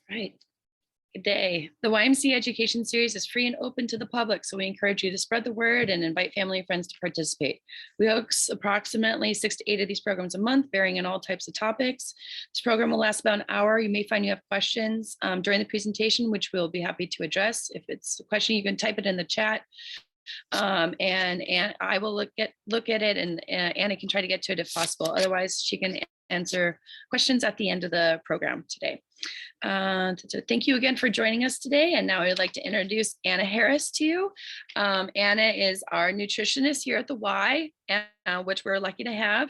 Right. Good day. The YMCA education series is free and open to the public, so we encourage you to spread the word and invite family and friends to participate. We host approximately 6 to 8 of these programs a month, varying in all types of topics. This program will last about an hour. You may find you have questions during the presentation, which we'll be happy to address. If it's a question, you can type it in the chat. And I will look at it, and Anna can try to get to it if possible. Otherwise, she can answer questions at the end of the program today. So thank you again for joining us today. And now I'd like to introduce Anna Harris to you. Anna is our nutritionist here at the Y, which we're lucky to have.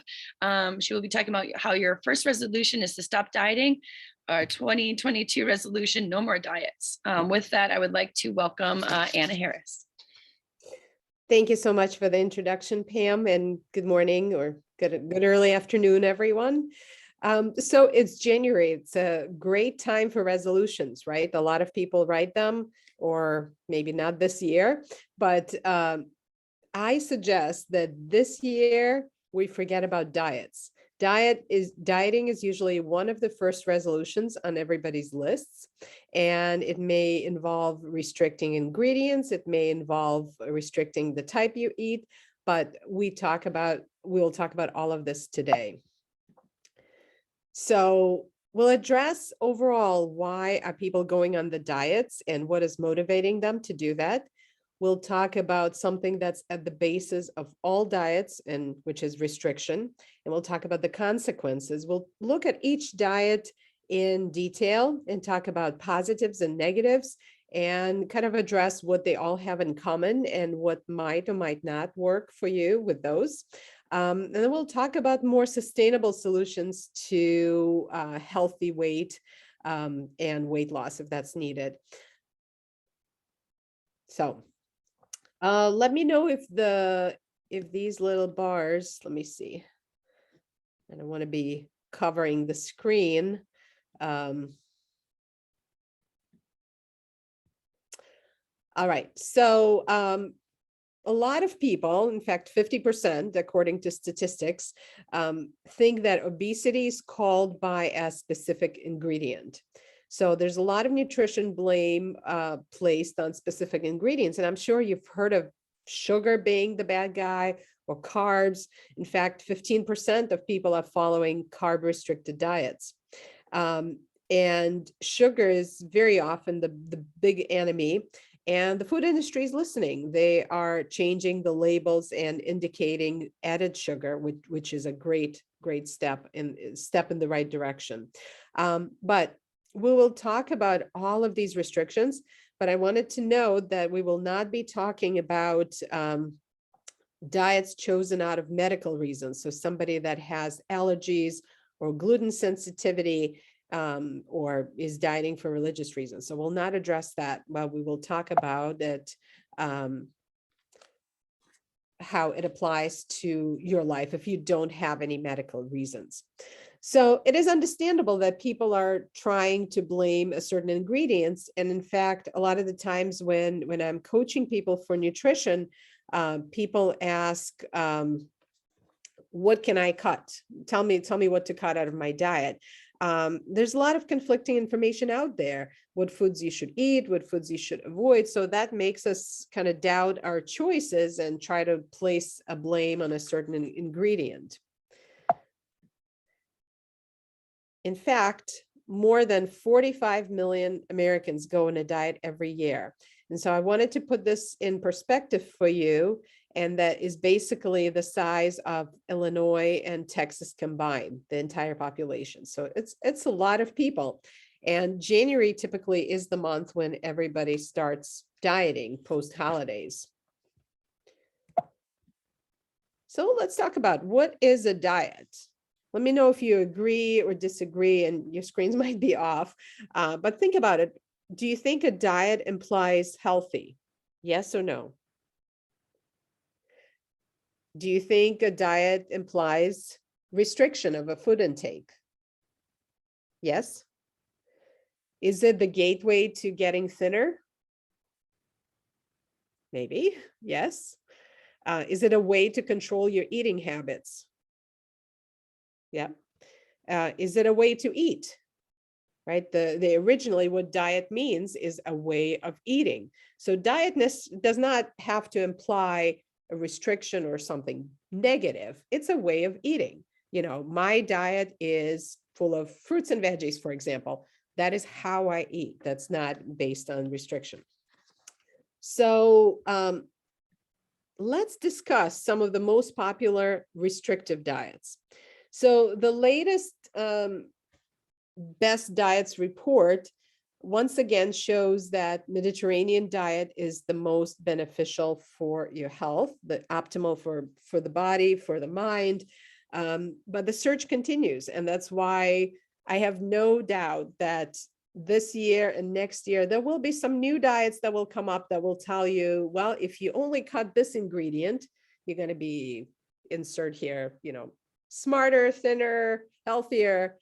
She will be talking about how your first resolution is to stop dieting. Our 2022 resolution, no more diets. With that, I would like to welcome Anna Harris. Thank you so much for the introduction, Pam, and good morning or good early afternoon, everyone. So it's January. It's a great time for resolutions, right? A lot of people write them, or maybe not this year, but I suggest that this year we forget about diets. Dieting is usually one of the first resolutions on everybody's lists, and it may involve restricting ingredients. It may involve restricting the type you eat, but we'll talk about all of this today. So we'll address overall, why are people going on the diets and what is motivating them to do that. We'll talk about something that's at the basis of all diets, and which is restriction. And we'll talk about the consequences. We'll look at each diet in detail and talk about positives and negatives, and kind of address what they all have in common and what might or might not work for you with those. And then we'll talk about more sustainable solutions to healthy weight and weight loss if that's needed. So let me know if these little bars, let me see. I don't want to be covering the screen. All right, so a lot of people, in fact, 50%, according to statistics, think that obesity is caused by a specific ingredient. So there's a lot of nutrition blame placed on specific ingredients. And I'm sure you've heard of sugar being the bad guy, or carbs. In fact, 15% of people are following carb restricted diets. And sugar is very often the big enemy. And the food industry is listening. They are changing the labels and indicating added sugar, which is a great step in the right direction. But we will talk about all of these restrictions, but I wanted to note that we will not be talking about diets chosen out of medical reasons. So somebody that has allergies or gluten sensitivity, or is dieting for religious reasons. So we'll not address that, but we will talk about it, how it applies to your life if you don't have any medical reasons. So it is understandable that people are trying to blame a certain ingredients. And in fact, a lot of the times when I'm coaching people for nutrition, people ask, what can I cut? Tell me what to cut out of my diet. There's a lot of conflicting information out there, what foods you should eat, what foods you should avoid. So that makes us kind of doubt our choices and try to place a blame on a certain ingredient. In fact, more than 45 million Americans go on a diet every year. And so I wanted to put this in perspective for you. And that is basically the size of Illinois and Texas combined, the entire population. So it's a lot of people. And January typically is the month when everybody starts dieting post holidays. So let's talk about, what is a diet? Let me know if you agree or disagree, and your screens might be off, but think about it. Do you think a diet implies healthy? Yes or no? Do you think a diet implies restriction of a food intake? Yes. Is it the gateway to getting thinner? Maybe, yes. Is it a way to control your eating habits? Yeah. Is it a way to eat? right? The originally what diet means is a way of eating. So dietness does not have to imply a restriction or something negative. It's a way of eating. You know, my diet is full of fruits and veggies, for example. That is how I eat. That's not based on restriction. So let's discuss some of the most popular restrictive diets. So the latest Best Diets report once again shows that Mediterranean diet is the most beneficial for your health, the optimal for the body, for the mind. But the search continues, and that's why I have no doubt that this year and next year, there will be some new diets that will come up that will tell you, well, if you only cut this ingredient, you're going to be, insert here, you know, smarter, thinner, healthier.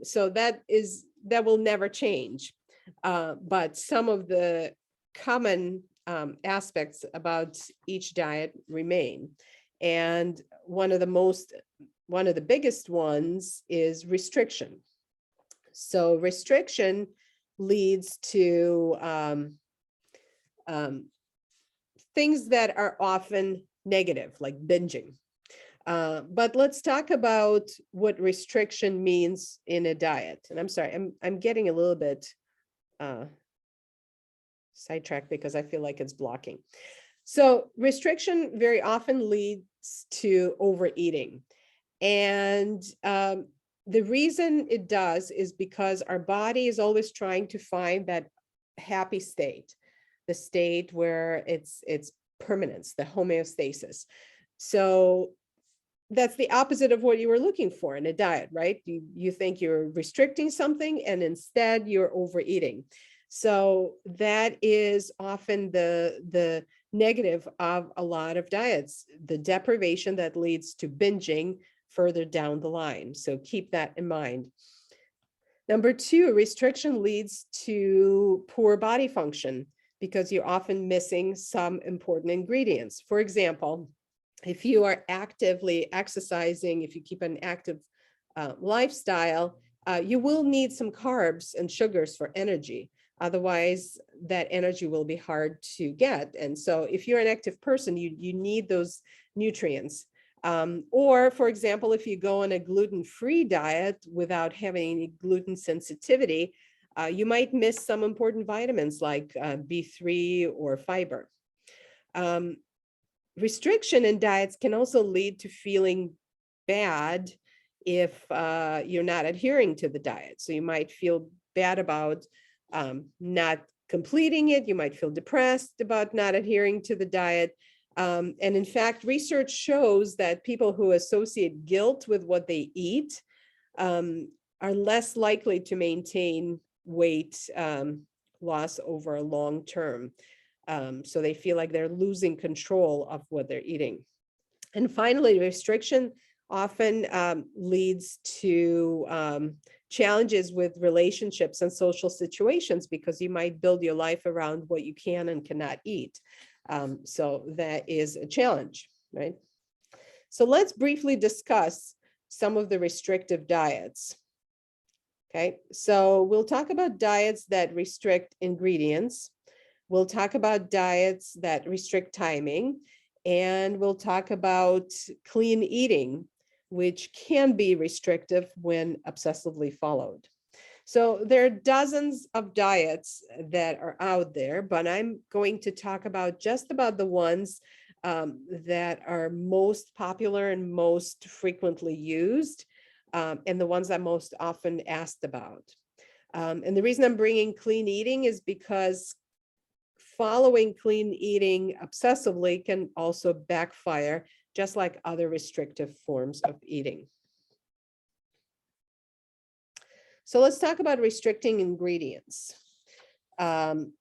So that will never change. But some of the common aspects about each diet remain. And one of the biggest ones is restriction. So restriction leads to things that are often negative, like binging. But let's talk about what restriction means in a diet. And I'm sorry, I'm getting a little bit sidetracked because I feel like it's blocking. So restriction very often leads to overeating. And the reason it does is because our body is always trying to find that happy state, the state where it's permanence, the homeostasis. So that's the opposite of what you were looking for in a diet, right? You think you're restricting something and instead you're overeating. So that is often the negative of a lot of diets, the deprivation that leads to binging further down the line. So keep that in mind. Number two, restriction leads to poor body function because you're often missing some important ingredients. For example, if you are actively exercising, if you keep an active lifestyle, you will need some carbs and sugars for energy. Otherwise, that energy will be hard to get. And so if you're an active person, you need those nutrients. Or, for example, if you go on a gluten-free diet without having any gluten sensitivity, you might miss some important vitamins like B3 or fiber. Restriction in diets can also lead to feeling bad if you're not adhering to the diet. So you might feel bad about not completing it. You might feel depressed about not adhering to the diet. And in fact, research shows that people who associate guilt with what they eat are less likely to maintain weight loss over a long term. So they feel like they're losing control of what they're eating. And finally, restriction often leads to challenges with relationships and social situations because you might build your life around what you can and cannot eat. So that is a challenge, right? So let's briefly discuss some of the restrictive diets. Okay, so we'll talk about diets that restrict ingredients. We'll talk about diets that restrict timing, and we'll talk about clean eating, which can be restrictive when obsessively followed. So there are dozens of diets that are out there, but I'm going to talk about just about the ones that are most popular and most frequently used, and the ones I'm most often asked about. And the reason I'm bringing clean eating is because following clean eating obsessively can also backfire, just like other restrictive forms of eating. So let's talk about restricting ingredients. I'm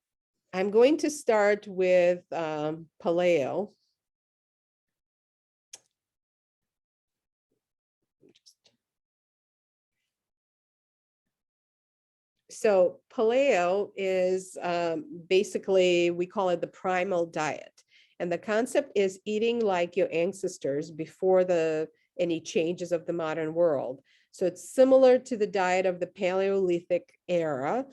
going to start with Paleo. So Paleo is basically, we call it the primal diet. And the concept is eating like your ancestors before any changes of the modern world. So it's similar to the diet of the Paleolithic era,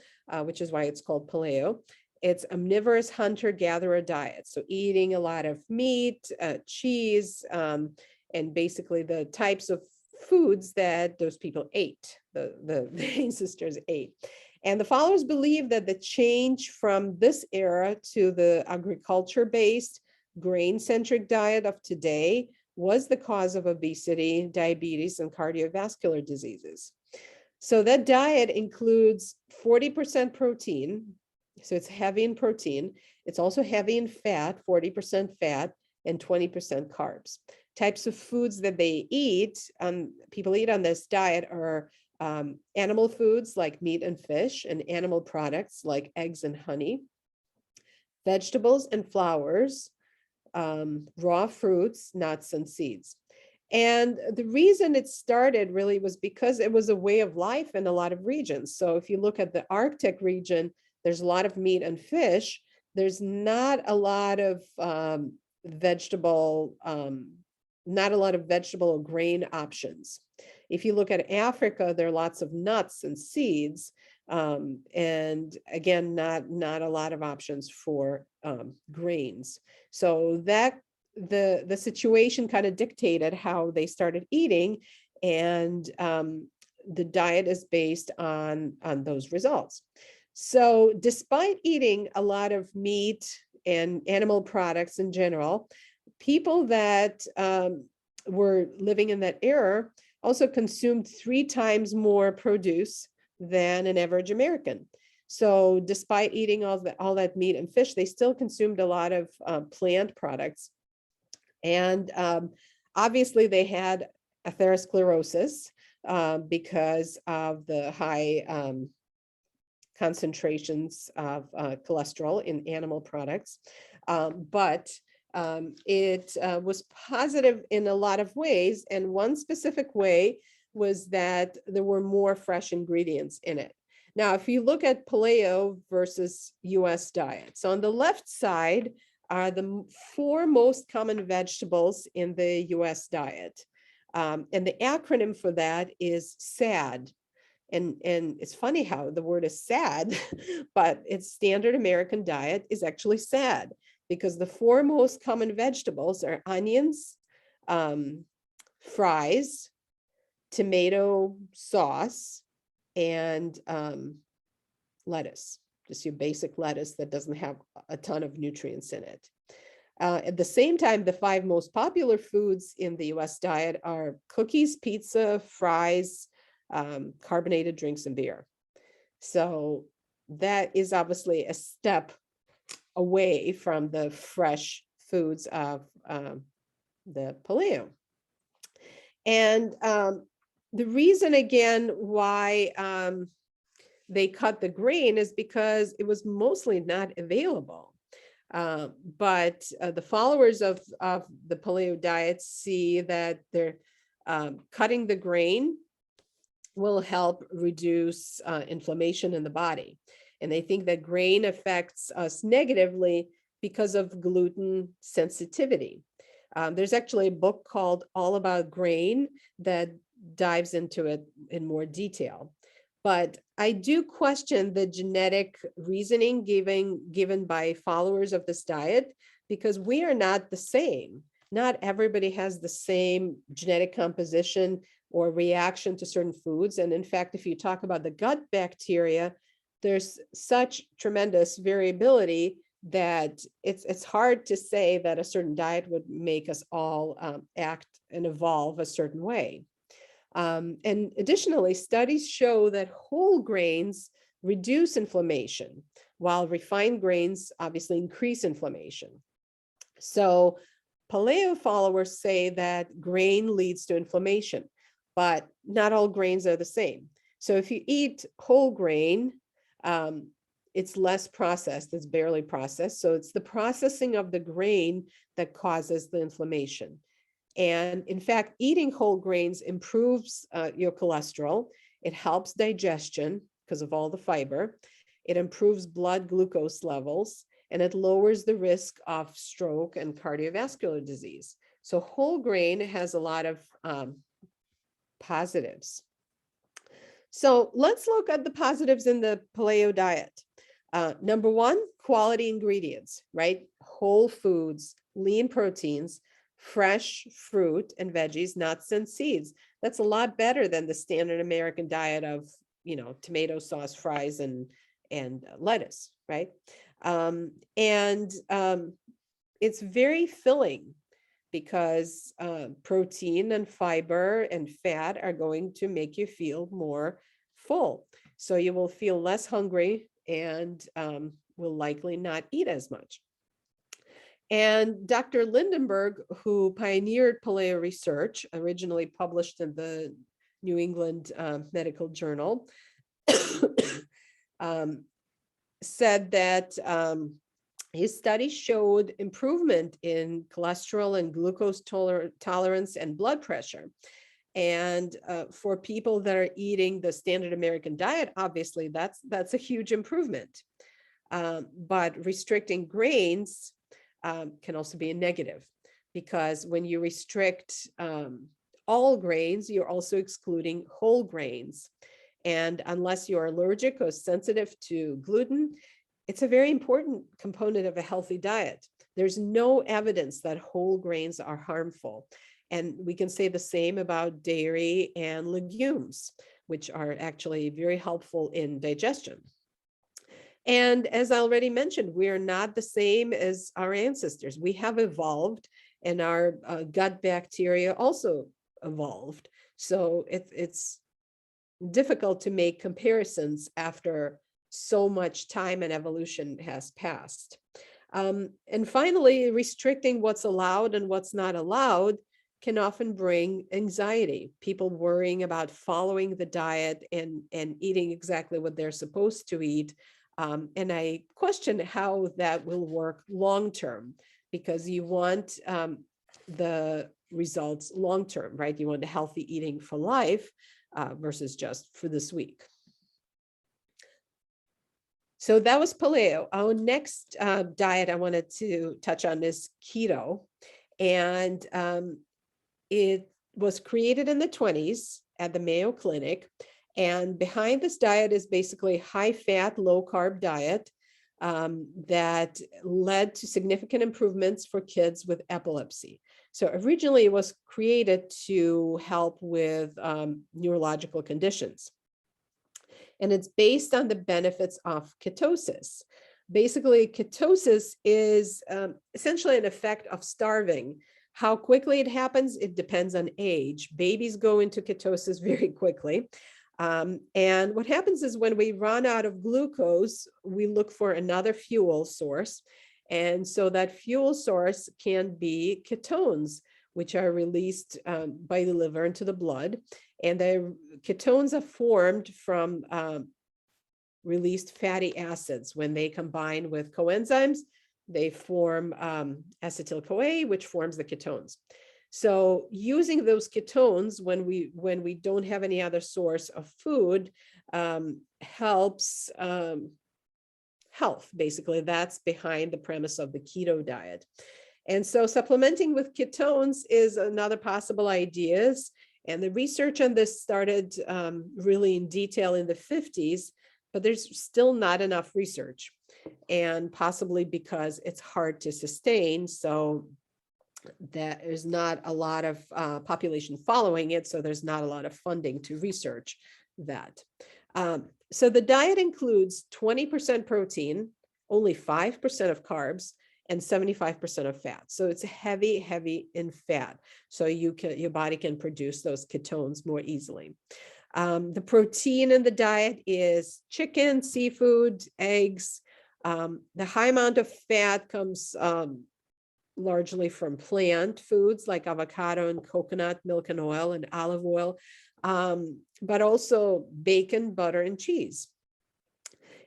which is why it's called Paleo. It's omnivorous hunter-gatherer diet. So eating a lot of meat, cheese, and basically the types of foods that those people ate, the ancestors ate. And the followers believe that the change from this era to the agriculture-based, grain-centric diet of today was the cause of obesity, diabetes, and cardiovascular diseases. So that diet includes 40% protein. So it's heavy in protein. It's also heavy in fat, 40% fat, and 20% carbs. Types of foods that they eat, people eat on this diet are animal foods like meat and fish, and animal products like eggs and honey, vegetables and flowers, raw fruits, nuts, and seeds. And the reason it started really was because it was a way of life in a lot of regions. So if you look at the Arctic region, there's a lot of meat and fish. There's not a lot of vegetable or grain options. If you look at Africa, there are lots of nuts and seeds, and again, not a lot of options for grains. So that the situation kind of dictated how they started eating, and the diet is based on those results. So despite eating a lot of meat and animal products in general, people that were living in that era also consumed 3 times more produce than an average American. So despite eating all that meat and fish, they still consumed a lot of plant products. And obviously they had atherosclerosis because of the high concentrations of cholesterol in animal products. But it was positive in a lot of ways. And one specific way was that there were more fresh ingredients in it. Now, if you look at Paleo versus US diet, so on the left side are the 4 most common vegetables in the US diet. And the acronym for that is SAD. And it's funny how the word is sad, but its standard American diet is actually SAD, because the 4 most common vegetables are onions, fries, tomato sauce, and lettuce, just your basic lettuce that doesn't have a ton of nutrients in it. At the same time, the 5 most popular foods in the US diet are cookies, pizza, fries, carbonated drinks, and beer. So that is obviously a step away from the fresh foods of the Paleo. And the reason, again, why they cut the grain is because it was mostly not available. But the followers of the Paleo diet see that they're cutting the grain will help reduce inflammation in the body. And they think that grain affects us negatively because of gluten sensitivity. There's actually a book called All About Grain that dives into it in more detail. But I do question the genetic reasoning given by followers of this diet, because we are not the same. Not everybody has the same genetic composition or reaction to certain foods. And in fact, if you talk about the gut bacteria, there's such tremendous variability that it's hard to say that a certain diet would make us all act and evolve a certain way. And additionally, studies show that whole grains reduce inflammation, while refined grains obviously increase inflammation. So Paleo followers say that grain leads to inflammation, but not all grains are the same. So if you eat whole grain, it's less processed, it's barely processed. So it's the processing of the grain that causes the inflammation. And in fact, eating whole grains improves your cholesterol. It helps digestion because of all the fiber. It improves blood glucose levels, and it lowers the risk of stroke and cardiovascular disease. So whole grain has a lot of positives. So let's look at the positives in the paleo diet. Number one, quality ingredients, right? Whole foods, lean proteins, fresh fruit and veggies, nuts and seeds. That's a lot better than the standard American diet of, tomato sauce, fries, and lettuce, right? And it's very filling because protein and fiber and fat are going to make you feel more full. So you will feel less hungry and will likely not eat as much. And Dr. Lindenberg, who pioneered paleo research, originally published in the New England Medical Journal, said that his study showed improvement in cholesterol and glucose tolerance and blood pressure. And for people that are eating the standard American diet, obviously that's a huge improvement. But restricting grains can also be a negative, because when you restrict all grains, you're also excluding whole grains. And unless you're allergic or sensitive to gluten, it's a very important component of a healthy diet. There's no evidence that whole grains are harmful. And we can say the same about dairy and legumes, which are actually very helpful in digestion. And as I already mentioned, we are not the same as our ancestors. We have evolved, and our gut bacteria also evolved. So it's difficult to make comparisons after so much time and evolution has passed. And finally, restricting what's allowed and what's not allowed can often bring anxiety. People worrying about following the diet and eating exactly what they're supposed to eat. And I question how that will work long-term, because you want the results long-term, right? You want a healthy eating for life versus just for this week. So that was paleo. Our next diet I wanted to touch on is keto. And it was created in the 1920s at the Mayo Clinic. And behind this diet is basically high-fat, low-carb diet that led to significant improvements for kids with epilepsy. So originally it was created to help with neurological conditions. And it's based on the benefits of ketosis. Basically, ketosis is essentially an effect of starving. How quickly it happens, it depends on age. Babies go into ketosis very quickly. And what happens is when we run out of glucose, we look for another fuel source. And so that fuel source can be ketones, which are released by the liver into the blood. And the ketones are formed from released fatty acids. When they combine with coenzymes, they form acetyl-CoA, which forms the ketones. So using those ketones when we don't have any other source of food helps health. Basically, that's behind the premise of the keto diet. And so supplementing with ketones is another possible ideas. And the research on this started really in detail in the 50s, but there's still not enough research, and possibly because it's hard to sustain. So that there's not a lot of population following it. So there's not a lot of funding to research that. So the diet includes 20% protein, only 5% of carbs, and 75% of fat. So it's heavy in fat. So your body can produce those ketones more easily. The protein in the diet is chicken, seafood, eggs. The high amount of fat comes largely from plant foods like avocado and coconut milk and oil and olive oil, but also bacon, butter, and cheese.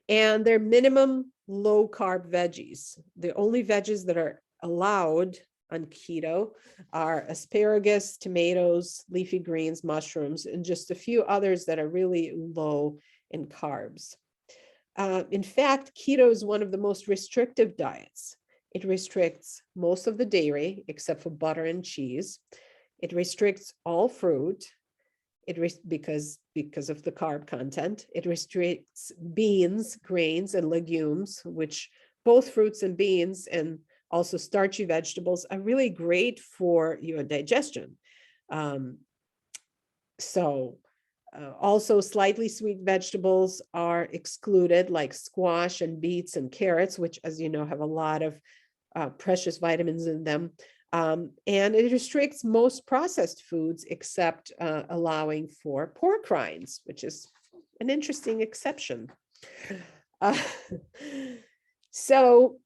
And they're minimum low carb veggies. The only veggies that are allowed on keto are asparagus, tomatoes, leafy greens, mushrooms, and just a few others that are really low in carbs. In fact, keto is one of the most restrictive diets. It restricts most of the dairy except for butter and cheese. It restricts all fruit. Because of the carb content. It restricts beans, grains, and legumes, which both fruits and beans and also starchy vegetables are really great for your digestion. Also slightly sweet vegetables are excluded, like squash and beets and carrots, which, as you know, have a lot of precious vitamins in them. And it restricts most processed foods except allowing for pork rinds, which is an interesting exception. So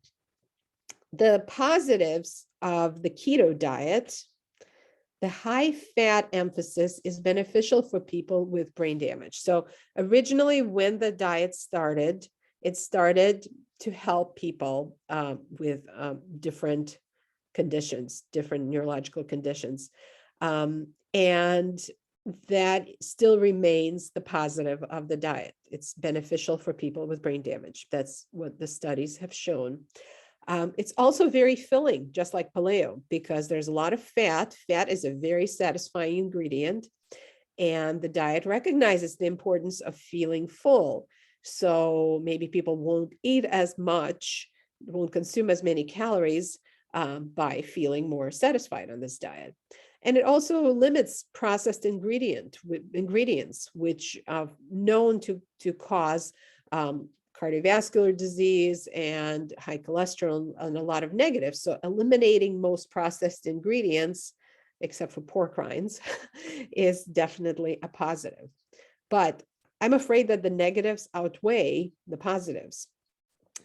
the positives of the keto diet: the high fat emphasis is beneficial for people with brain damage. So originally, when the diet started, it started to help people with different conditions, different neurological conditions. And that still remains the positive of the diet. It's beneficial for people with brain damage. That's what the studies have shown. It's also very filling, just like Paleo, because there's a lot of fat. Fat is a very satisfying ingredient, and the diet recognizes the importance of feeling full. So maybe people won't eat as much, won't consume as many calories by feeling more satisfied on this diet. And it also limits processed ingredients, which are known to cause cardiovascular disease and high cholesterol and a lot of negatives. So eliminating most processed ingredients, except for pork rinds, is definitely a positive. But I'm afraid that the negatives outweigh the positives.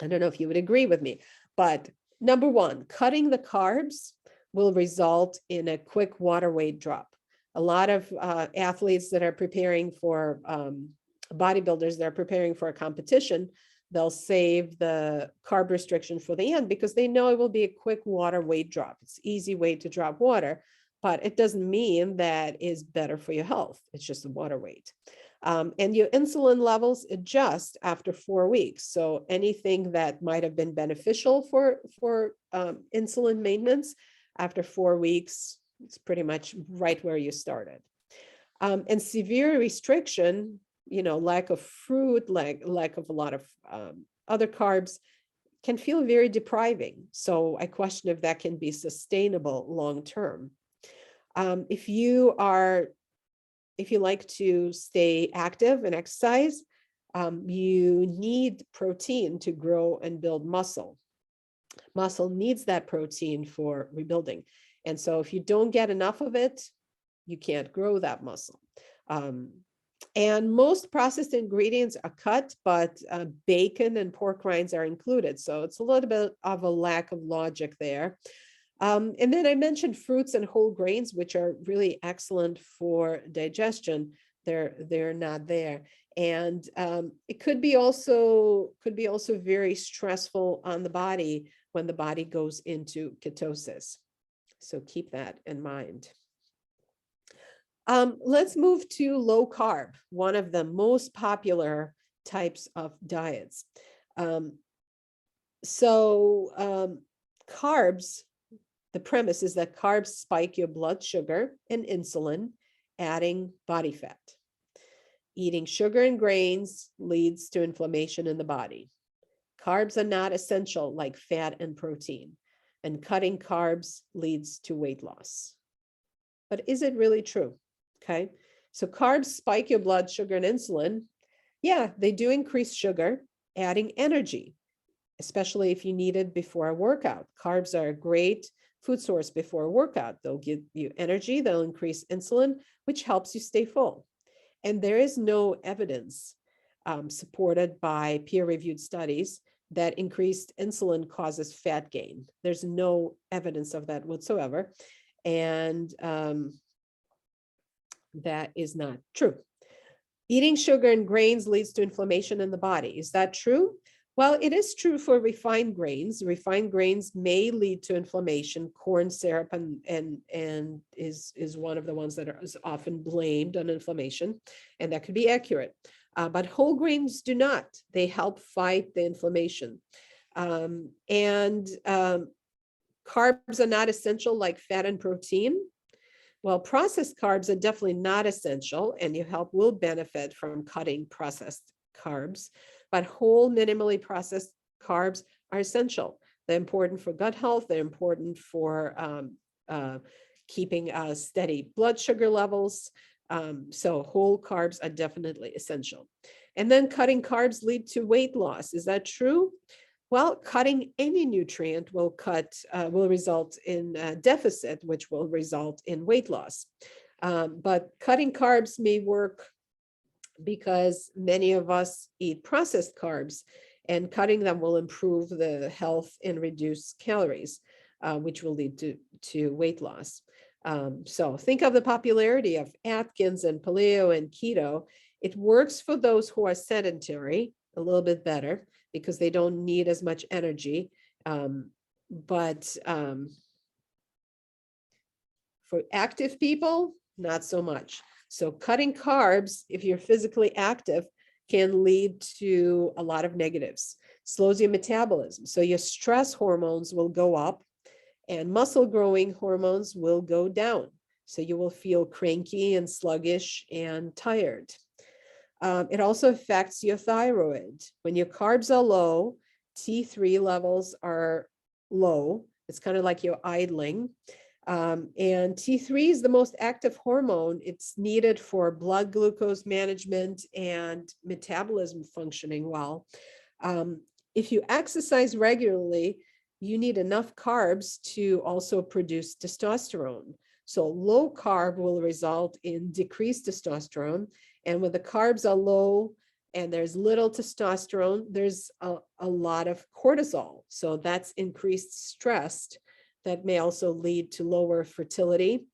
I don't know if you would agree with me, but number one, cutting the carbs will result in a quick water weight drop. A lot of athletes that are preparing for bodybuilders that are preparing for a competition, they'll save the carb restriction for the end because they know it will be a quick water weight drop. It's an easy way to drop water, but it doesn't mean that is better for your health. It's just the water weight. And your insulin levels adjust after 4 weeks. So anything that might have been beneficial for insulin maintenance, after 4 weeks, it's pretty much right where you started. And severe restriction, lack of fruit, lack of a lot of other carbs, can feel very depriving. So I question if that can be sustainable long term. If you like to stay active and exercise, you need protein to grow and build muscle. Muscle needs that protein for rebuilding. And so if you don't get enough of it, you can't grow that muscle. And most processed ingredients are cut, but bacon and pork rinds are included. So it's a little bit of a lack of logic there. And then I mentioned fruits and whole grains, which are really excellent for digestion. They're not there. And it could be also very stressful on the body when the body goes into ketosis. So keep that in mind. Let's move to low carb, one of the most popular types of diets. Carbs, the premise is that carbs spike your blood sugar and insulin, adding body fat. Eating sugar and grains leads to inflammation in the body. Carbs are not essential like fat and protein, and cutting carbs leads to weight loss. But is it really true? Okay, so carbs spike your blood sugar and insulin. Yeah, they do increase sugar, adding energy, especially if you need it before a workout. Carbs are a great food source before a workout. They'll give you energy, they'll increase insulin, which helps you stay full. And there is no evidence supported by peer-reviewed studies that increased insulin causes fat gain. There's no evidence of that whatsoever. And that is not true. Eating sugar and grains leads to inflammation in the body. Is that true? Well, it is true for refined grains. Refined grains may lead to inflammation. Corn syrup and is one of the ones that is often blamed on inflammation, and that could be accurate. But whole grains do not. They help fight the inflammation. Carbs are not essential like fat and protein. Well, processed carbs are definitely not essential, and your will benefit from cutting processed carbs, but whole, minimally processed carbs are essential. They're important for gut health. They're important for keeping steady blood sugar levels. So whole carbs are definitely essential. And then cutting carbs lead to weight loss. Is that true? Well, cutting any nutrient will result in a deficit, which will result in weight loss. But cutting carbs may work because many of us eat processed carbs, and cutting them will improve the health and reduce calories, which will lead to weight loss. So think of the popularity of Atkins and Paleo and Keto. It works for those who are sedentary a little bit better because they don't need as much energy. But for active people, not so much. So cutting carbs, if you're physically active, can lead to a lot of negatives. Slows your metabolism. So your stress hormones will go up and muscle growing hormones will go down. So you will feel cranky and sluggish and tired. It also affects your thyroid. When your carbs are low, T3 levels are low. It's kind of like you're idling. And T3 is the most active hormone. It's needed for blood glucose management and metabolism functioning well. If you exercise regularly, you need enough carbs to also produce testosterone. So low carb will result in decreased testosterone. And when the carbs are low and there's little testosterone, there's a lot of cortisol. So that's increased stress that may also lead to lower fertility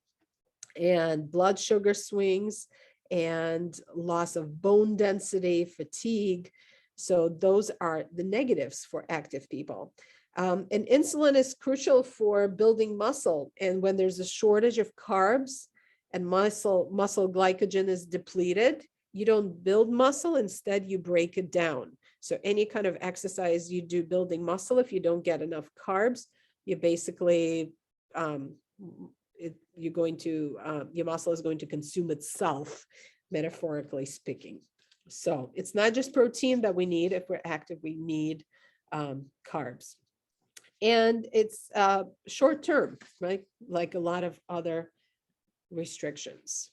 and blood sugar swings and loss of bone density, fatigue. So those are the negatives for active people. And insulin is crucial for building muscle. And when there's a shortage of carbs and muscle glycogen is depleted, you don't build muscle, instead you break it down. So any kind of exercise you do building muscle, if you don't get enough carbs, you basically, your muscle is going to consume itself, metaphorically speaking. So it's not just protein that we need. If we're active, we need carbs. And it's short term, right? Like a lot of other restrictions.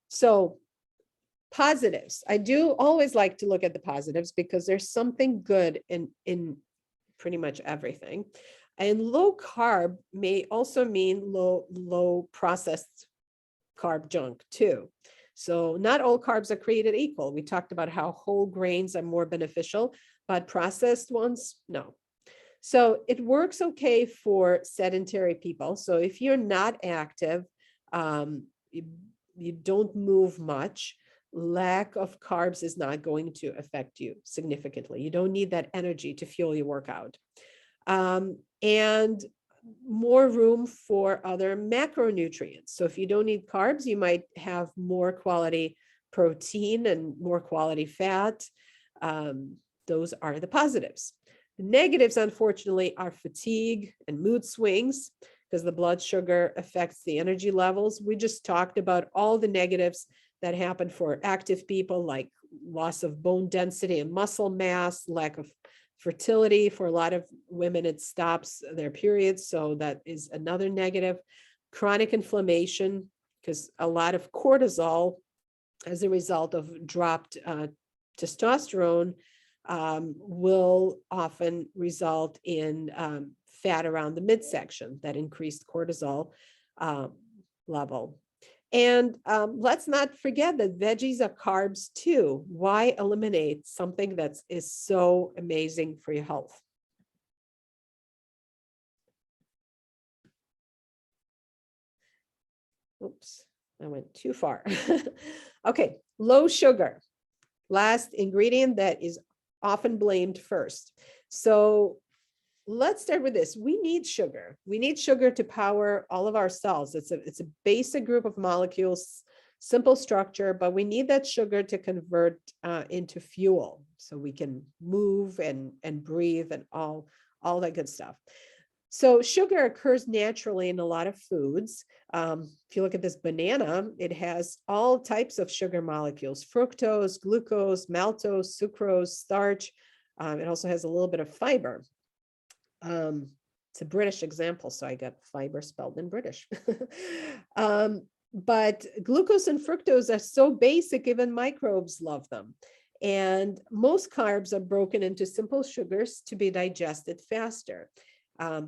So positives. I do always like to look at the positives because there's something good in pretty much everything. And low carb may also mean low processed carb junk too. So not all carbs are created equal. We talked about how whole grains are more beneficial, but processed ones, no. So it works okay for sedentary people. So if you're not active, you don't move much, lack of carbs is not going to affect you significantly. You don't need that energy to fuel your workout. And more room for other macronutrients. So if you don't need carbs, you might have more quality protein and more quality fat. Those are the positives. The negatives, unfortunately, are fatigue and mood swings because the blood sugar affects the energy levels. We just talked about all the negatives that happen for active people, like loss of bone density and muscle mass, lack of fertility. For a lot of women, it stops their periods. So that is another negative. Chronic inflammation, because a lot of cortisol as a result of dropped testosterone will often result in fat around the midsection, that increased cortisol level. And let's not forget that veggies are carbs too. Why eliminate something that is so amazing for your health? Oops, I went too far. Okay, low sugar. Last ingredient that is often blamed first. So let's start with this. We need sugar. We need sugar to power all of our cells. It's a basic group of molecules, simple structure, but we need that sugar to convert into fuel so we can move and breathe and all that good stuff. So sugar occurs naturally in a lot of foods. If you look at this banana, it has all types of sugar molecules: fructose, glucose, maltose, sucrose, starch. It also has a little bit of fiber. It's a British example, so I got fiber spelled in British. But glucose and fructose are so basic, even microbes love them. And most carbs are broken into simple sugars to be digested faster.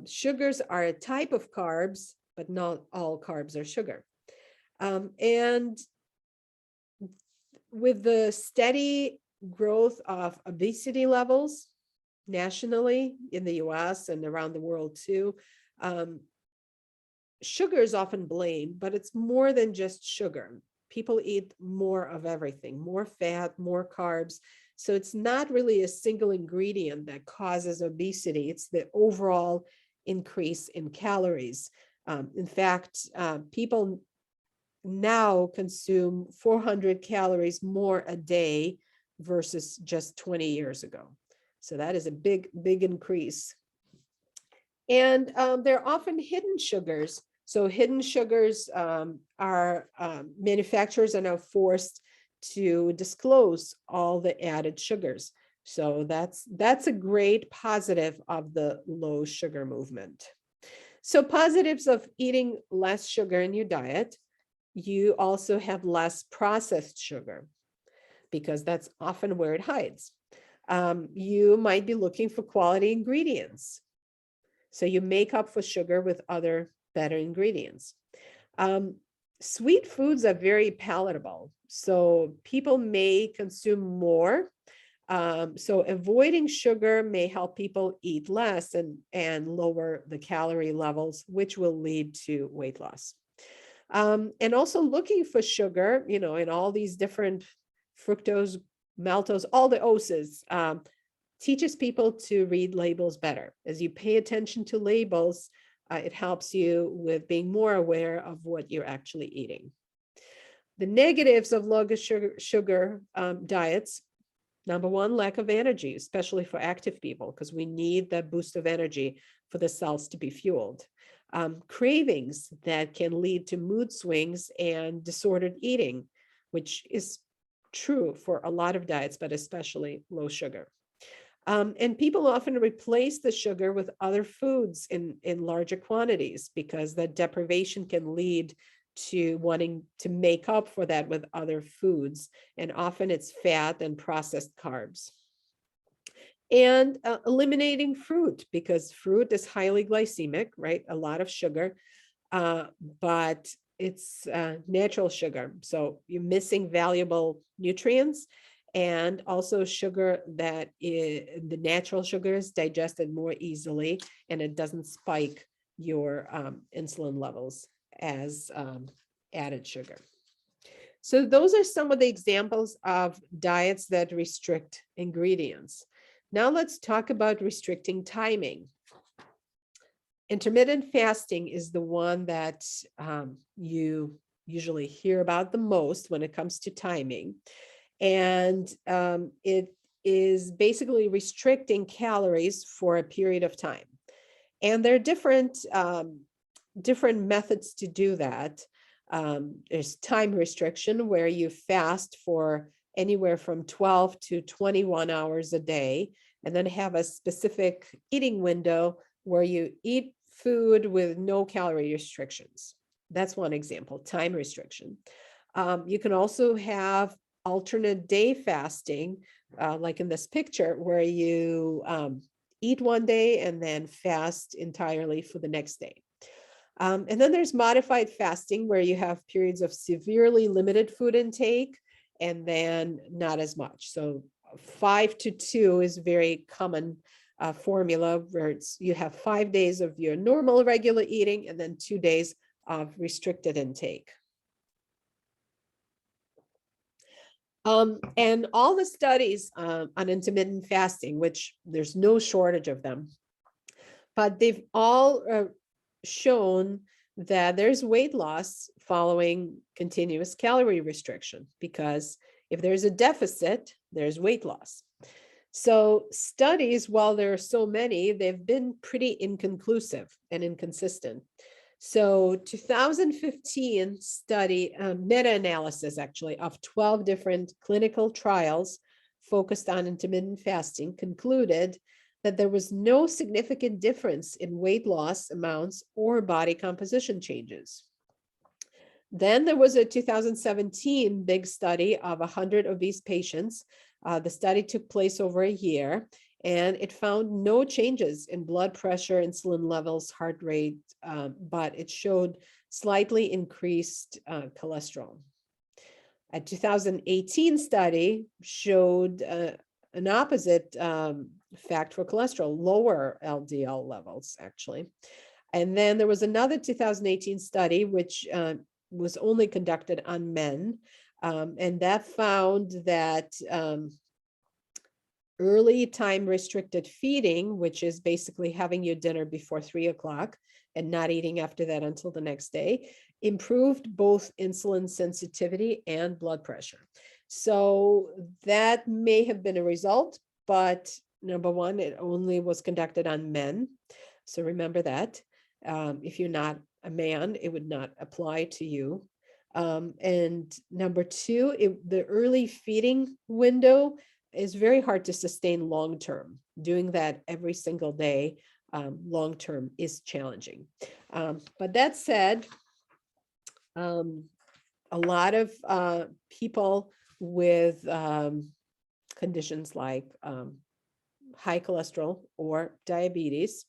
Sugars are a type of carbs, but not all carbs are sugar. And with the steady growth of obesity levels nationally in the US and around the world too, sugar is often blamed, but it's more than just sugar. People eat more of everything, more fat, more carbs. So it's not really a single ingredient that causes obesity. It's the overall increase in calories. In fact, people now consume 400 calories more a day versus just 20 years ago. So that is a big, big increase. And they're often hidden sugars. So hidden sugars are manufacturers are now forced to disclose all the added sugars. So that's a great positive of the low sugar movement. So positives of eating less sugar in your diet: you also have less processed sugar, because that's often where it hides. You might be looking for quality ingredients, so you make up for sugar with other better ingredients. Sweet foods are very palatable, so people may consume more. So avoiding sugar may help people eat less and lower the calorie levels, which will lead to weight loss. And also looking for sugar, in all these different fructose, maltose, all the oses, teaches people to read labels better. As you pay attention to labels, it helps you with being more aware of what you're actually eating. The negatives of low sugar diets: number one, lack of energy, especially for active people, because we need that boost of energy for the cells to be fueled. Cravings that can lead to mood swings and disordered eating, which is true for a lot of diets, but especially low sugar. And people often replace the sugar with other foods in larger quantities, because that deprivation can lead to wanting to make up for that with other foods. And often it's fat and processed carbs. And eliminating fruit, because fruit is highly glycemic, right? A lot of sugar, but it's natural sugar. So you're missing valuable nutrients. And also sugar that the natural sugar is digested more easily, and it doesn't spike your insulin levels as added sugar. So those are some of the examples of diets that restrict ingredients. Now let's talk about restricting timing. Intermittent fasting is the one that you usually hear about the most when it comes to timing. And it is basically restricting calories for a period of time. And there are different methods to do that. There's time restriction, where you fast for anywhere from 12 to 21 hours a day, and then have a specific eating window where you eat food with no calorie restrictions. That's one example, time restriction. You can also have alternate day fasting, like in this picture, where you eat one day and then fast entirely for the next day. And then there's modified fasting, where you have periods of severely limited food intake and then not as much. So 5 to 2 is very common formula, where you have 5 days of your normal regular eating and then 2 days of restricted intake. And all the studies on intermittent fasting, which there's no shortage of them, but they've all shown that there's weight loss following continuous calorie restriction, because if there's a deficit, there's weight loss. So studies, while there are so many, they've been pretty inconclusive and inconsistent. So 2015 study, meta-analysis actually, of 12 different clinical trials focused on intermittent fasting concluded that there was no significant difference in weight loss amounts or body composition changes. Then there was a 2017 big study of 100 obese patients. The study took place over a year, and it found no changes in blood pressure, insulin levels, heart rate, but it showed slightly increased cholesterol. A 2018 study showed an opposite fact for cholesterol, lower LDL levels, actually. And then there was another 2018 study, which was only conducted on men, and that found that early time restricted feeding, which is basically having your dinner before 3 o'clock and not eating after that until the next day, improved both insulin sensitivity and blood pressure. So that may have been a result, but number one, it only was conducted on men. So remember that. If you're not a man, it would not apply to you. And number two, the early feeding window is very hard to sustain long-term. Doing that every single day long-term is challenging. But that said, a lot of people with conditions like high cholesterol or diabetes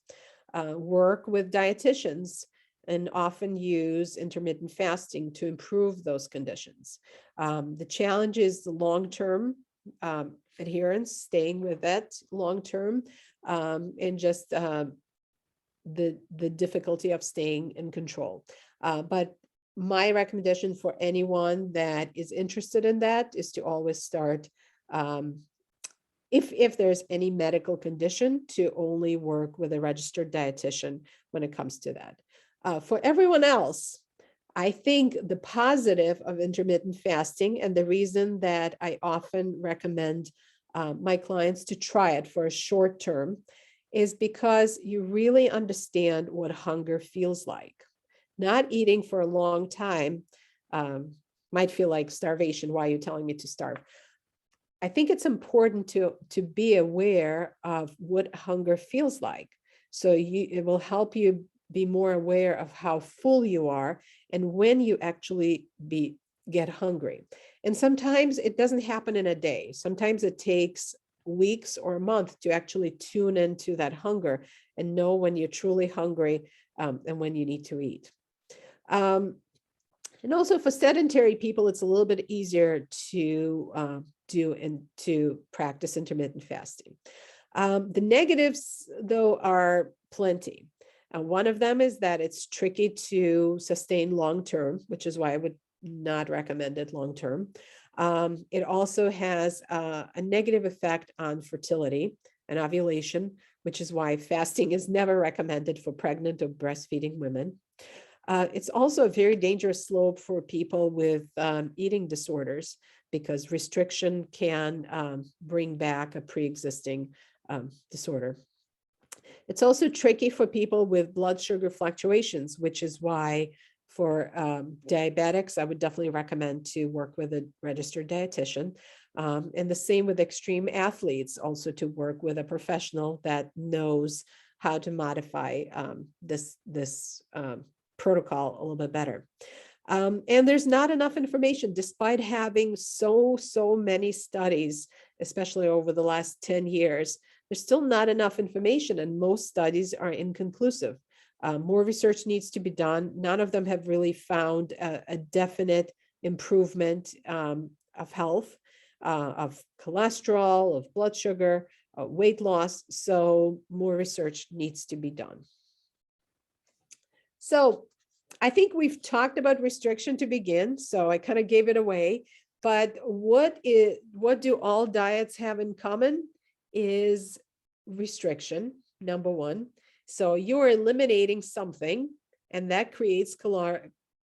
work with dietitians and often use intermittent fasting to improve those conditions. The challenge is the long-term adherence, staying with that long-term, and just the difficulty of staying in control. But my recommendation for anyone that is interested in that is to always start, if there's any medical condition, to only work with a registered dietitian when it comes to that. For everyone else, I think the positive of intermittent fasting, and the reason that I often recommend my clients to try it for a short term, is because you really understand what hunger feels like. Not eating for a long time might feel like starvation. Why are you telling me to starve? I think it's important to be aware of what hunger feels like. So it will help you be more aware of how full you are and when you actually get hungry. And sometimes it doesn't happen in a day. Sometimes it takes weeks or a month to actually tune into that hunger and know when you're truly hungry and when you need to eat. And also for sedentary people, it's a little bit easier to do and to practice intermittent fasting. The negatives, though, are plenty. One of them is that it's tricky to sustain long-term, which is why I would not recommend it long-term. It also has a negative effect on fertility and ovulation, which is why fasting is never recommended for pregnant or breastfeeding women. It's also a very dangerous slope for people with eating disorders, because restriction can bring back a pre-existing disorder. It's also tricky for people with blood sugar fluctuations, which is why for diabetics, I would definitely recommend to work with a registered dietitian. And the same with extreme athletes, also to work with a professional that knows how to modify this protocol a little bit better. And there's not enough information, despite having so many studies, especially over the last 10 years. There's still not enough information, and most studies are inconclusive. More research needs to be done. None of them have really found a definite improvement of health, of cholesterol, of blood sugar, weight loss. So more research needs to be done. So I think we've talked about restriction to begin, so I kind of gave it away. But what do all diets have in common is restriction, number one. So you're eliminating something, and that creates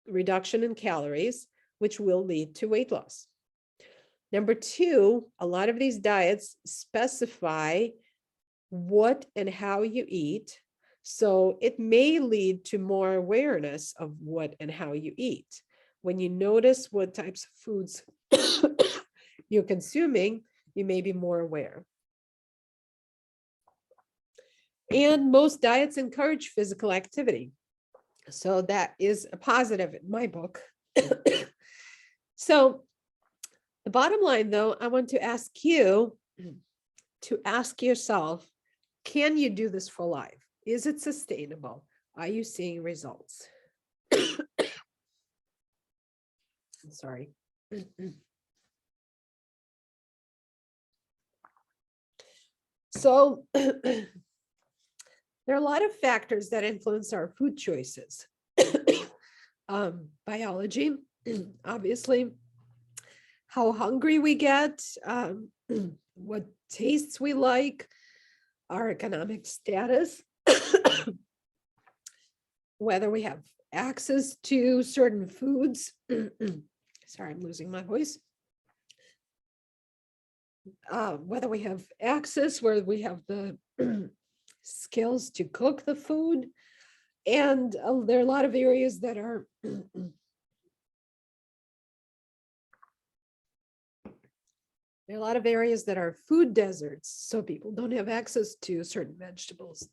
reduction in calories, which will lead to weight loss. Number two, a lot of these diets specify what and how you eat. So it may lead to more awareness of what and how you eat. When you notice what types of foods you're consuming, you may be more aware. And most diets encourage physical activity. So that is a positive in my book. So the bottom line, though, I want to ask you to ask yourself, can you do this for life? Is it sustainable? Are you seeing results? I'm sorry. So there are a lot of factors that influence our food choices. Biology, obviously, how hungry we get, what tastes we like, our economic status, whether we have access to certain foods. Sorry, I'm losing my voice. Whether we have access, whether we have the skills to cook the food. And there are a lot of areas that are there are a lot of areas that are food deserts, so people don't have access to certain vegetables.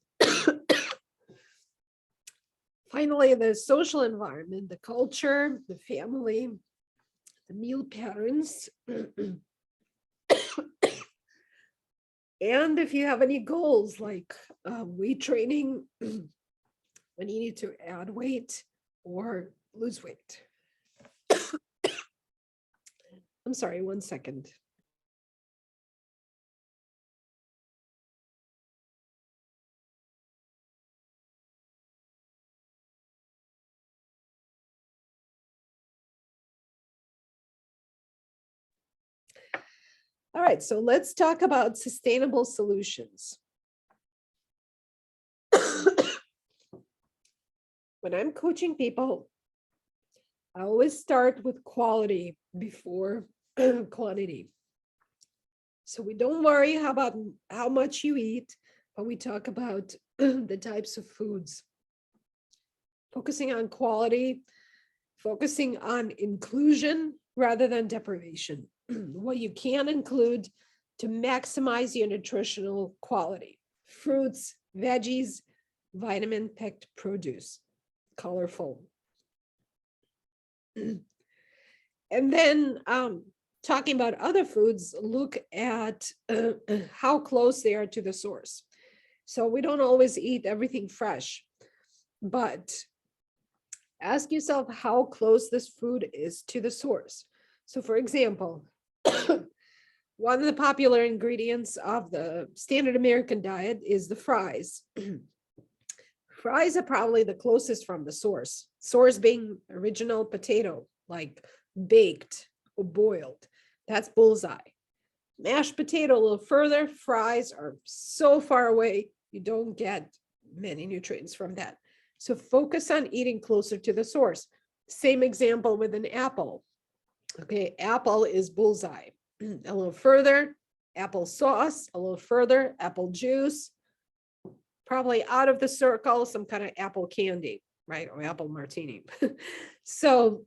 Finally, the social environment, the culture, the family, the meal patterns. And if you have any goals like weight training, when you need to add weight or lose weight. I'm sorry, 1 second. All right, so let's talk about sustainable solutions. When I'm coaching people, I always start with quality before quantity. So we don't worry about how much you eat, but we talk about the types of foods. Focusing on quality, focusing on inclusion rather than deprivation. What you can include to maximize your nutritional quality: fruits, veggies, vitamin-packed produce, colorful. And then talking about other foods, look at how close they are to the source. So we don't always eat everything fresh, but ask yourself how close this food is to the source. So for example, one of the popular ingredients of the standard American diet is the fries. Fries are probably the closest from the source. Source being original potato, like baked or boiled. That's bullseye. Mashed potato a little further, fries are so far away, you don't get many nutrients from that. So focus on eating closer to the source. Same example with an apple. Okay, apple is bullseye. A little further, apple sauce, a little further, apple juice, probably out of the circle, some kind of apple candy, right? Or apple martini. So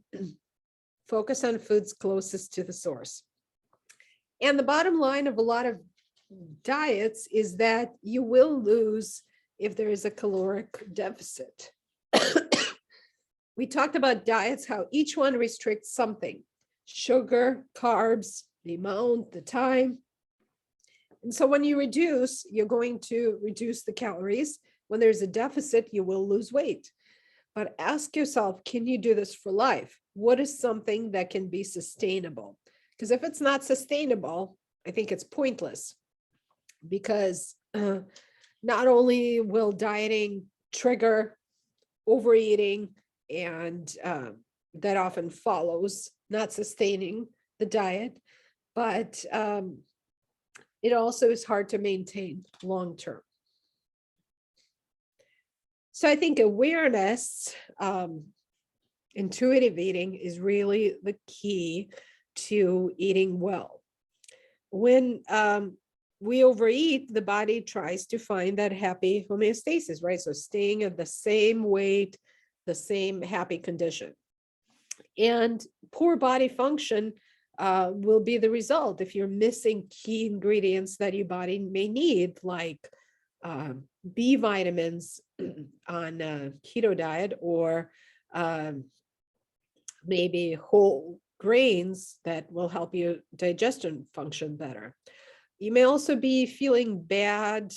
focus on foods closest to the source. And the bottom line of a lot of diets is that you will lose if there is a caloric deficit. We talked about diets, how each one restricts something: sugar, carbs, the amount, the time. And so when you reduce, you're going to reduce the calories. When there's a deficit, you will lose weight. But ask yourself, can you do this for life? What is something that can be sustainable? Because if it's not sustainable, I think it's pointless. Because not only will dieting trigger overeating, and that often follows not sustaining the diet, but it also is hard to maintain long term. So I think awareness, intuitive eating is really the key to eating well. when we overeat, the body tries to find that happy homeostasis, right? So staying at the same weight, the same happy condition. And poor body function will be the result if you're missing key ingredients that your body may need, like B vitamins on a keto diet, or maybe whole grains that will help your digestion function better. You may also be feeling bad,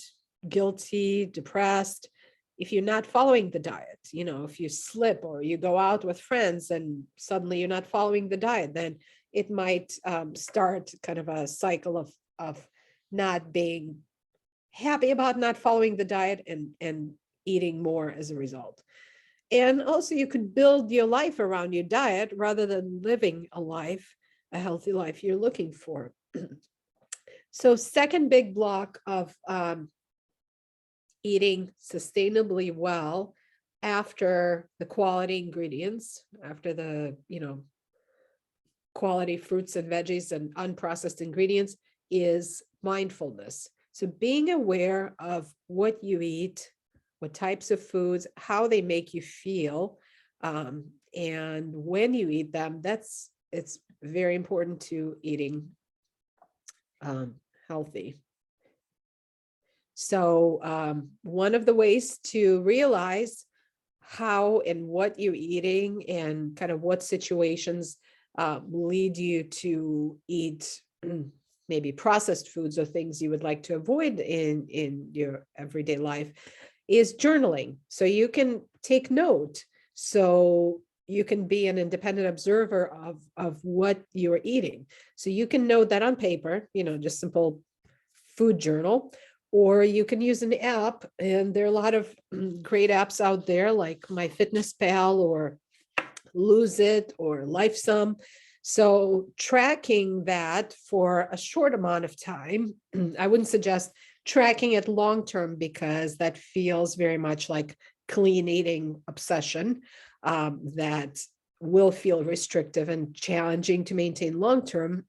guilty, depressed if you're not following the diet. You know, if you slip or you go out with friends and suddenly you're not following the diet, then it might start kind of a cycle of not being happy about not following the diet and eating more as a result. And also you could build your life around your diet rather than living a healthy life you're looking for. So second big block of eating sustainably well after the quality ingredients, after the, quality fruits and veggies and unprocessed ingredients, is mindfulness. So being aware of what you eat, what types of foods, how they make you feel, and when you eat them, it's very important to eating healthy. So one of the ways to realize how and what you're eating and kind of what situations lead you to eat maybe processed foods or things you would like to avoid in your everyday life is journaling. So you can take note. So you can be an independent observer of what you're eating. So you can note that on paper, just simple food journal, or you can use an app. And there are a lot of great apps out there like MyFitnessPal or Lose It or LifeSum. So tracking that for a short amount of time, I wouldn't suggest tracking it long-term because that feels very much like clean eating obsession that will feel restrictive and challenging to maintain long-term.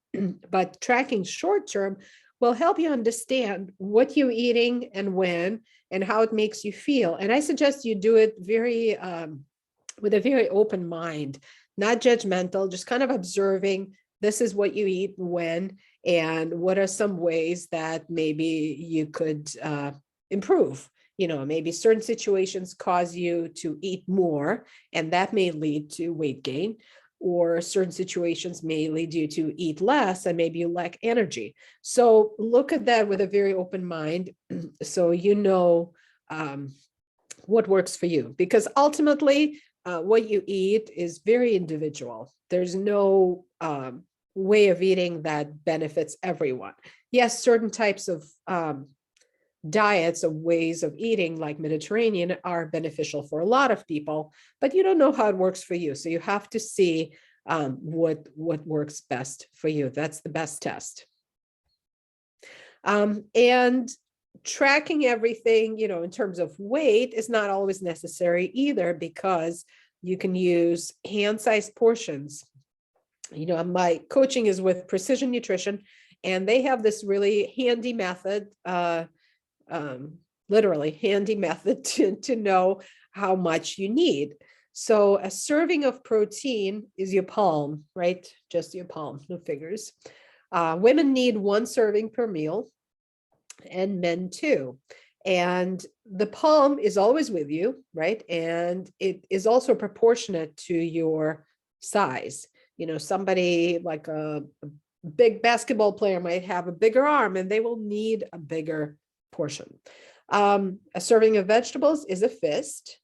But tracking short-term will help you understand what you're eating and when and how it makes you feel. And I suggest you do it very with a very open mind, not judgmental, just kind of observing this is what you eat when, and what are some ways that maybe you could improve. Maybe certain situations cause you to eat more, and that may lead to weight gain, or certain situations may lead you to eat less and maybe you lack energy. So look at that with a very open mind so what works for you, because ultimately what you eat is very individual. There's no way of eating that benefits everyone. Yes, certain types of diets or ways of eating like Mediterranean are beneficial for a lot of people, but you don't know how it works for you. So you have to see what works best for you. That's the best test. And tracking everything, in terms of weight is not always necessary either, because you can use hand-sized portions. My coaching is with Precision Nutrition, and they have this really handy method, literally handy method to know how much you need. So a serving of protein is your palm, right? Just your palm, no fingers. Women need 1 serving per meal, and men too. And the palm is always with you, right? And it is also proportionate to your size. Somebody like a big basketball player might have a bigger arm and they will need a bigger portion. A serving of vegetables is a fist.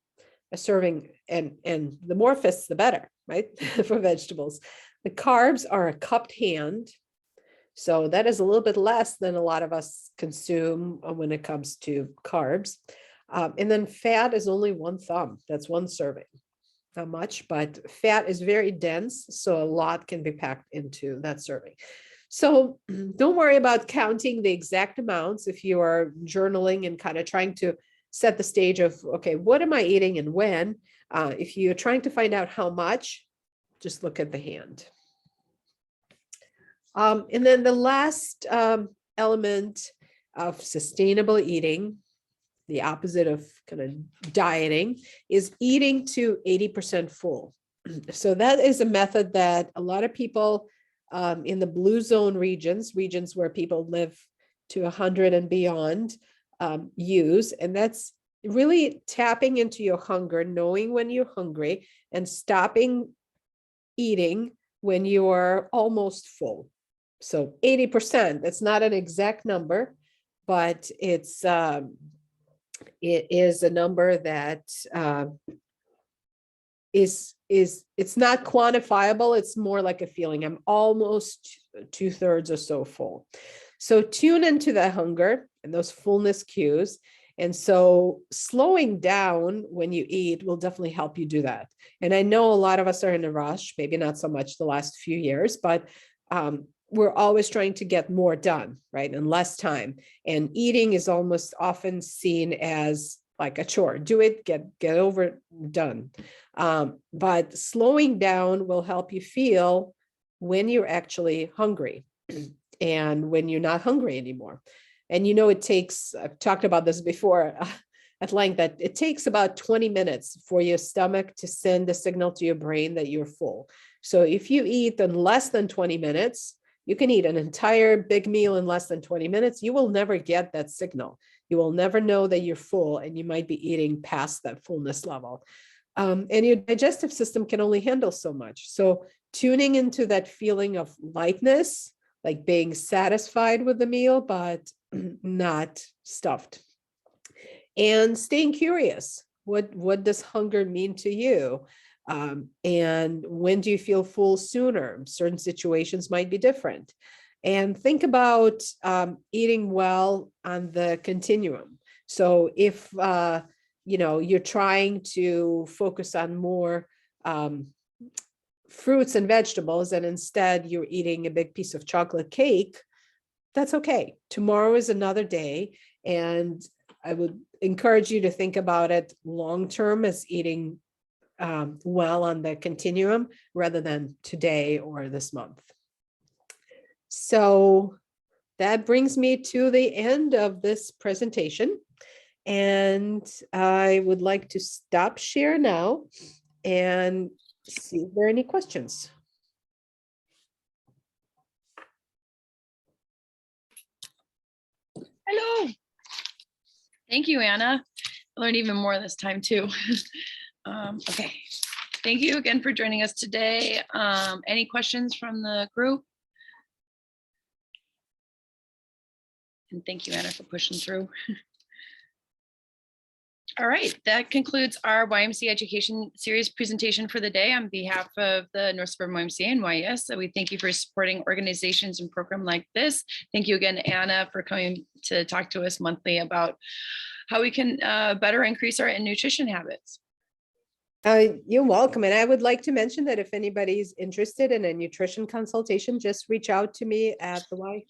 A serving, and the more fists, the better, right? For vegetables. The carbs are a cupped hand. So that is a little bit less than a lot of us consume when it comes to carbs. And then fat is only 1 thumb. That's 1 serving. Not much, but fat is very dense. So a lot can be packed into that serving. So don't worry about counting the exact amounts if you are journaling and kind of trying to set the stage of, okay, what am I eating and when? If you're trying to find out how much, just look at the hand. And then the last element of sustainable eating, the opposite of kind of dieting, is eating to 80% full. So that is a method that a lot of people in the blue zone regions where people live to 100 and beyond use. And that's really tapping into your hunger, knowing when you're hungry and stopping eating when you're almost full. So 80%, that's not an exact number, but it is a number that it's not quantifiable. It's more like a feeling. I'm almost 2/3 or so full. So tune into that hunger and those fullness cues. And so slowing down when you eat will definitely help you do that. And I know a lot of us are in a rush, maybe not so much the last few years, but we're always trying to get more done, right? In less time. And eating is almost often seen as like a chore. Do it, get over it, done. But slowing down will help you feel when you're actually hungry and when you're not hungry anymore. And it takes, I've talked about this before at length, that it takes about 20 minutes for your stomach to send a signal to your brain that you're full. So if you eat in less than 20 minutes, you can eat an entire big meal in less than 20 minutes. You will never get that signal. You will never know that you're full, and you might be eating past that fullness level. And your digestive system can only handle so much. So tuning into that feeling of lightness, like being satisfied with the meal, but not stuffed. And staying curious. What does hunger mean to you? And when do you feel full sooner? Certain situations might be different. And think about eating well on the continuum. So if you're trying to focus on more fruits and vegetables, and instead you're eating a big piece of chocolate cake, that's okay. Tomorrow is another day. And I would encourage you to think about it long-term as eating well on the continuum rather than today or this month. So that brings me to the end of this presentation. And I would like to stop share now and see if there are any questions. Hello. Thank you, Anna. I learned even more this time too. Okay. Thank you again for joining us today. Any questions from the group? And thank you, Anna, for pushing through. All right, that concludes our YMCA Education Series presentation for the day. On behalf of the North Suburban YMCA and YES, so we thank you for supporting organizations and programs like this. Thank you again, Anna, for coming to talk to us monthly about how we can better increase our nutrition habits. You're welcome. And I would like to mention that if anybody's interested in a nutrition consultation, just reach out to me at the Y.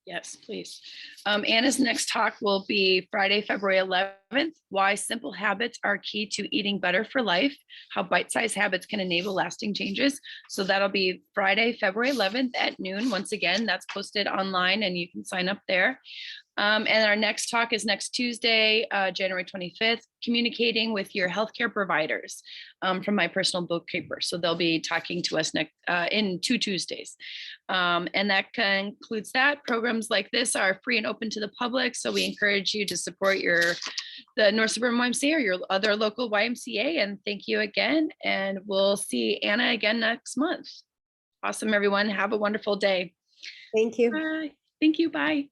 Yes, please. Anna's next talk will be Friday, February 11th, why simple habits are key to eating better for life, how bite-sized habits can enable lasting changes. So that'll be Friday, February 11th at noon. Once again, that's posted online and you can sign up there. And our next talk is next Tuesday, January 25th, communicating with your healthcare providers from my personal bookkeeper. So they'll be talking to us next in 2 Tuesdays. And that concludes that. Programs like this are free and open to the public. So we encourage you to support the North Suburban YMCA or your other local YMCA. And thank you again. And we'll see Anna again next month. Awesome, everyone. Have a wonderful day. Thank you. Bye. Thank you. Bye.